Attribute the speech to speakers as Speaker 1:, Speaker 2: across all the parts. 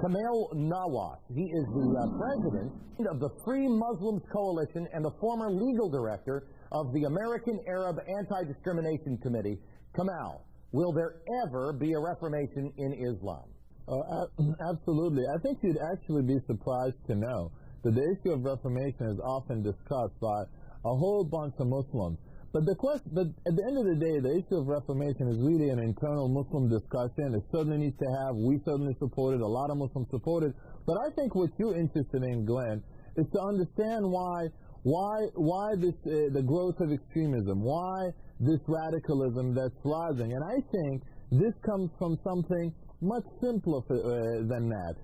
Speaker 1: Kamal Nawash. He is the president of the Free Muslims Coalition and the former legal director of the American Arab Anti-Discrimination Committee. Kamal, will there ever be a reformation in Islam?
Speaker 2: Absolutely. I think you'd actually be surprised to know that the issue of reformation is often discussed by a whole bunch of Muslims. But at the end of the day, the issue of reformation is really an internal Muslim discussion. It certainly needs to have. We certainly support it. A lot of Muslims support it. But I think what you're interested in, Glenn, is to understand why the growth of extremism, why this radicalism that's rising. And I think this comes from something much simpler than that.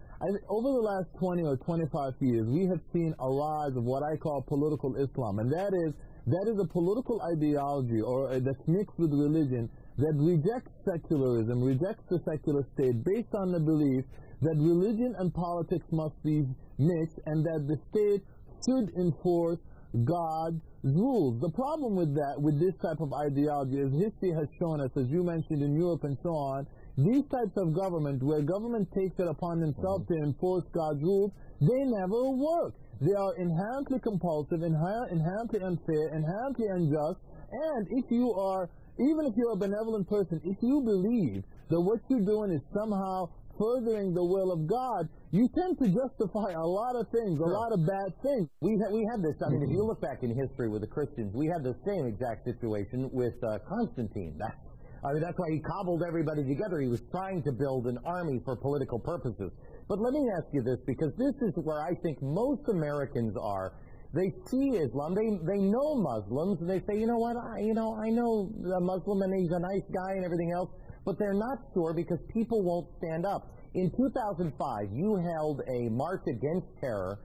Speaker 2: Over the last 20 or 25 years, we have seen a rise of what I call political Islam, and that is a political ideology that's mixed with religion that rejects secularism, rejects the secular state based on the belief that religion and politics must be mixed and that the state should enforce God's rules. The problem with this type of ideology, as history has shown us, as you mentioned in Europe and so on, these types of government, where government takes it upon themselves to enforce God's rules, they never work. They are inherently compulsive, inherently unfair, inherently unjust, and even if you're a benevolent person, if you believe that what you're doing is somehow furthering the will of God, you tend to justify a lot of things, a lot of bad things.
Speaker 1: We had this, I mean, if you look back in history with the Christians, we had the same exact situation with Constantine. That's why he cobbled everybody together. He was trying to build an army for political purposes. But let me ask you this, because this is where I think most Americans are. They see Islam, they know Muslims, and they say, you know what, I know a Muslim and he's a nice guy and everything else, but they're not sure because people won't stand up. In 2005, you held a march against terror,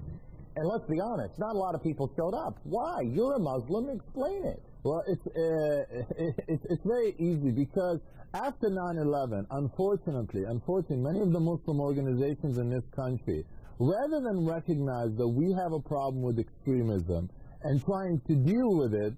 Speaker 1: and let's be honest, not a lot of people showed up. Why? You're a Muslim, explain it.
Speaker 2: Well, it's very easy, because after 9/11, unfortunately, many of the Muslim organizations in this country, rather than recognize that we have a problem with extremism and trying to deal with it,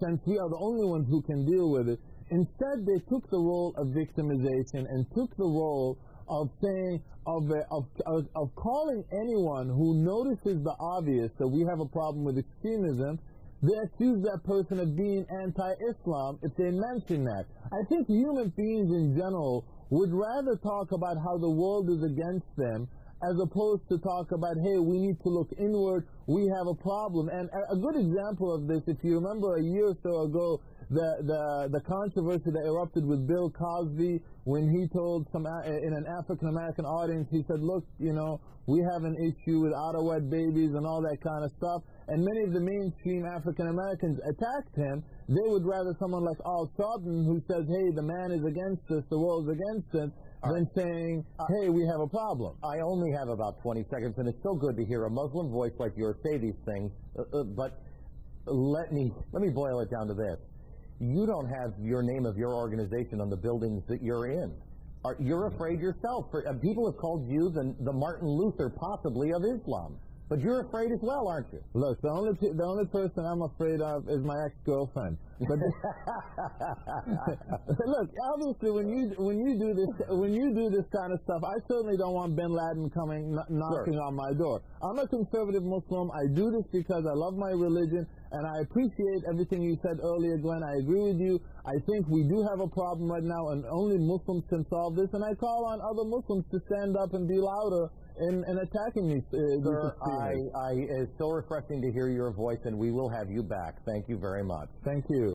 Speaker 2: since we are the only ones who can deal with it, instead they took the role of victimization and took the role of saying, of calling anyone who notices the obvious that we have a problem with extremism. They accuse that person of being anti-Islam if they mention that. I think human beings in general would rather talk about how the world is against them as opposed to talk about, hey, we need to look inward, we have a problem. And a good example of this, if you remember a year or so ago, the controversy that erupted with Bill Cosby when he told in an African-American audience, he said, look, we have an issue with out-of-wed babies and all that kind of stuff. And many of the mainstream African-Americans attacked him. They would rather someone like Al Sharpton, who says, hey, the man is against us, the world is against us, than saying, hey, we have a problem.
Speaker 1: I only have about 20 seconds, and it's so good to hear a Muslim voice like yours say these things, but let me boil it down to this. You don't have your name of your organization on the buildings that you're in. You're afraid yourself. People have called you the Martin Luther, possibly, of Islam. But you're afraid as well, aren't you?
Speaker 2: Look, the only person I'm afraid of is my ex-girlfriend. But look, obviously, when you do this kind of stuff, I certainly don't want Bin Laden coming knocking on my door. I'm a conservative Muslim. I do this because I love my religion, and I appreciate everything you said earlier, Glenn. I agree with you. I think we do have a problem right now, and only Muslims can solve this. And I call on other Muslims to stand up and be louder in attacking these
Speaker 1: Sir, it's so refreshing to hear your voice, and we will have you back. Thank you very much.
Speaker 2: Thank you.